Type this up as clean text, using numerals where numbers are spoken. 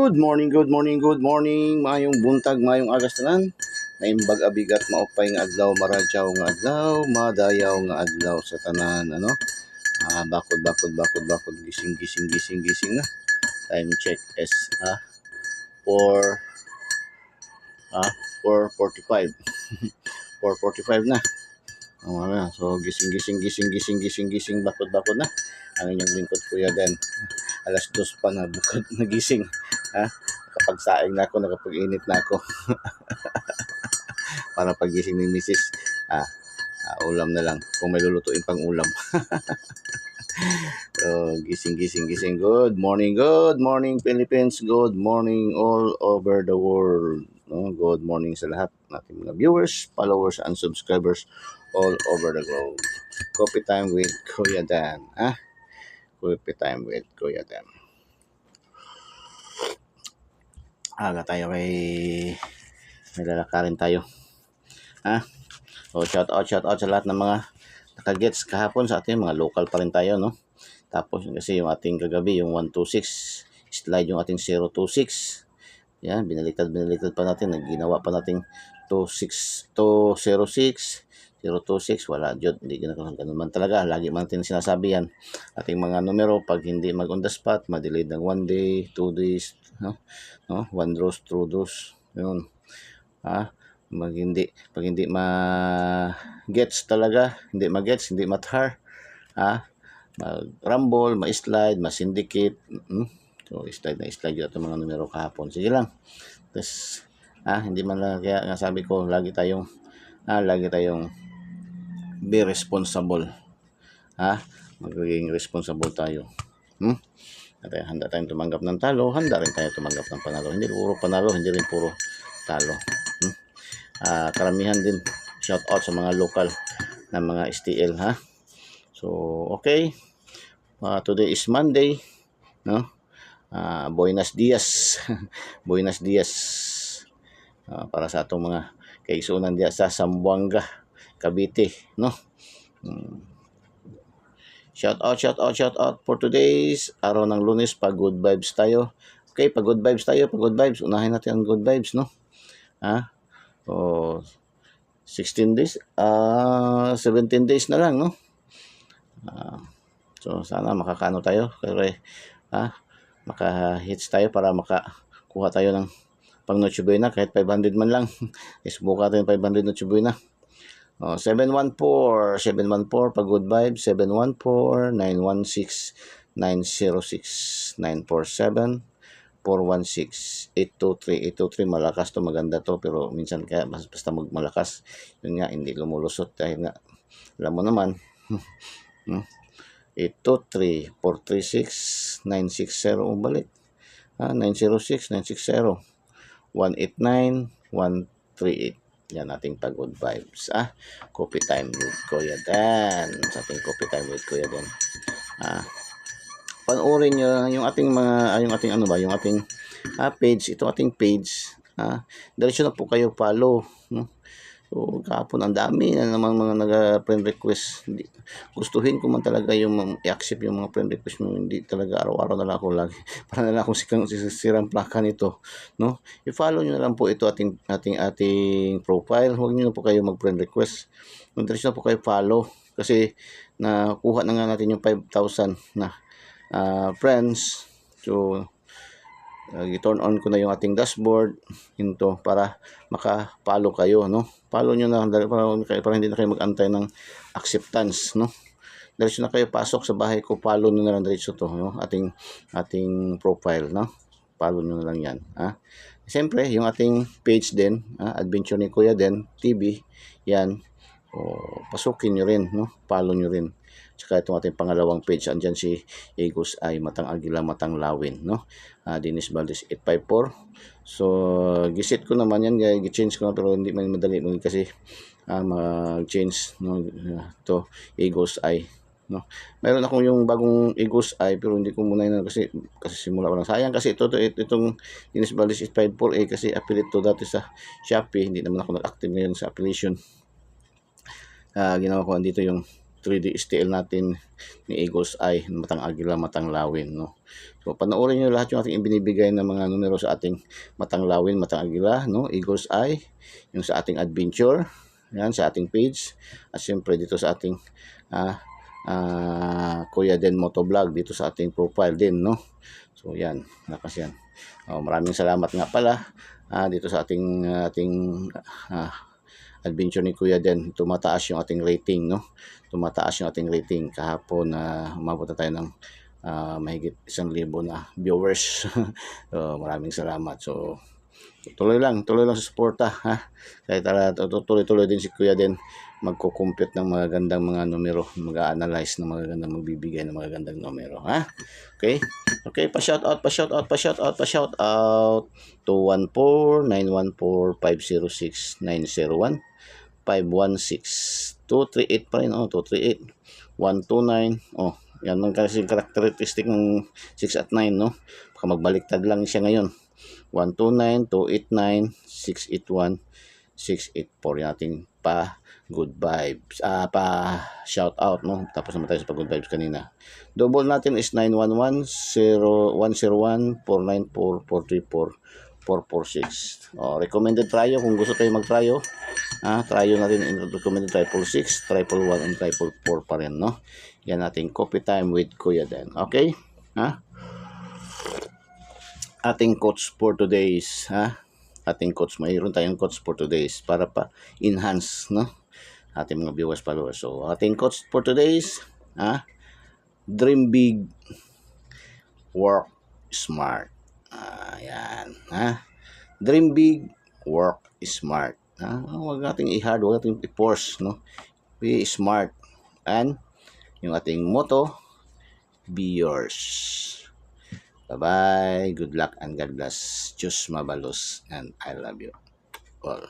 good morning. Mayong buntag, mayong agas tanan. Naimbag abigat maupay nga adlaw, maradyaw nga adlaw, madayaw nga adlaw sa tanan, ano? Bakod, gising na. Time check is 4 4:45. 4:45 na. So gising, bakod na. Ang inyong lingkod Kuya Den. Alas 2 pa na bukod nagising. Nakapagsaing na ako, nakapag-init na ako. Para pagising ni Mrs. Ulam na lang. Kung may lulutuin pang ulam. So, gising. Good morning Philippines. Good morning all over the world. Good morning sa lahat nating mga viewers, followers, and subscribers all over the globe. Coffee time with Kuya Dan. Coffee time with Kuya Dan. Aga tayo may lalakarin tayo. Shout out sa lahat ng mga nakagets kahapon sa ating mga local pa rin tayo, no? Tapos kasi yung ating kagabi, yung 126, slide yung ating 026. Yan, binaliktad pa natin, ginawa pa nating 206, 026, wala jud, hindi ganun man talaga. Lagi man natin sinasabi yan. Ating mga numero, pag hindi mag on the spot, ma-delay ng 1 day, 2 days, no? 1 draws, 2 draws, yun. Pag hindi ma-gets talaga, hindi ma-gets, hindi mathar, mag-rumble, ma-slide, ma-syndicate, so slide yun itong mga numero kahapon. Sige lang. Tapos, hindi man lang, kaya nga sabi ko, lagi tayong be responsible. Magiging responsible tayo. At handa tayong tumanggap ng talo, handa rin tayo tumanggap ng panalo. Hindi puro panalo, hindi rin puro talo. Karamihan din, shout out sa mga local na mga STL, So, okay. Today is Monday, no? Buenos dias. Buenos dias. Para sa atong mga kaigsunan diya sa Zamboanga, Cavite, no? Shout out for today's araw ng Lunes, pa good vibes tayo. Okay, pa good vibes tayo, unahin natin ang good vibes, no? 16 days, 17 days na lang, no? So sana makakaano tayo, kaya maka-hits tayo para makakuha tayo ng pang Noche Buena, kahit 500 man lang. Isbuka tayo 500 Noche Buena. 714 pa good vibes, 714 916 906 947 416 823 malakas to, maganda to, pero minsan kaya basta malakas yun nga, hindi lumulusot dahil nga alam mo naman. 823 436 960 balik, 906 960 189 138. Yan ating pag good vibes. Coffee time with Kuya Dan. Sa ating coffee time with Kuya Dan. Panoorin nyo yung ating yung ating page. Ito ating page. Diretso na po kayo follow, no? So, kahapon ang dami na naman mga nag-friend request. Gustuhin ko man talaga yung i-accept yung mga friend request mo. Hindi talaga araw-araw na lang ako lagi. Para na lang akong sirang plaka nito, no? I-follow nyo na lang po ito ating profile. Huwag nyo na po kayo mag-friend request. Diretso na po kayo follow. Kasi nakuha na nga natin yung 5,000 na friends. So, i-turn on ko na yung ating dashboard para maka-follow kayo, no? Follow nyo na para hindi na kayo mag-antay ng acceptance, no? Diretso na kayo pasok sa bahay ko, follow nyo na lang diretso to, no? Ating profile, no? Follow nyo na lang yan, Siyempre, yung ating page din, Adventure ni Kuya Den TV, yan. Pasukin nyo rin, no? Follow nyo rin. Tsaka itong ating pangalawang page, andyan si Egos ay Matang Agila, Matang Lawin, no? Dennis Valdez 854. So, gisit ko naman yan, gi-change ko na, pero hindi man madali kasi mag-change, no? To Egos ay, no? Meron akong yung bagong Egos ay, pero hindi ko muna yun kasi simula ko lang. Sayang kasi itong Dennis Valdez 854 kasi affiliate to dati sa Shopee. Hindi naman ako nag-active ngayon sa affiliation. Ginawa ko dito yung 3D STL natin ni Eagles Eye, Matang Agila, Matang Lawin, no. So panoorin niyo lahat yung ating ibinibigay na mga numero sa ating Matang Lawin, Matang Agila, no, Eagles Eye, yung sa ating adventure, yan sa ating page, at siyempre dito sa ating Kuya Den Motovlog dito sa ating profile din, no. So yan, lakas yan. Maraming salamat nga pala dito sa ating adventure ni Kuya Den. Tumataas yung ating rating, no. Tumataas yung ating rating kahapon na umabot na tayo ng mahigit 1,000 na viewers. So, maraming salamat. So tuloy lang sa suporta, kahit tuloy din si Kuya Den magko-compute ng magagandang mga numero, mag-a-analyze ng magagandang, magbibigay ng magagandang numero, okay, pa-shout out 214-914-506-901 516 238 pa rin, 238 129, yan man kasi characteristic ng 6 at 9, no. Baka magbaliktad lang siya ngayon. 129, 289, 681, 684 yung ating pa good vibes, pa shout out, no. Tapos naman tayo sa pa good vibes kanina. Double natin is 911-101-494-434-446. Recommended tryo kung gusto tayo mag-tryo. Tryo natin recommended 666, 111 and 444 pa rin, no. Yan ating coffee time with Kuya Den. Okay? Ating coach for today's, ating coach, mayroon tayong coach for today's para pa enhance, no, ating mga viewers, followers. So ating coach for today's, dream big, work smart. Yan, dream big, work smart. Huwag nating i-hard, huwag nating i-force, no. Be smart. And yung ating motto, be yours. Bye-bye. Good luck and God bless. Diyos mabalos and I love you all.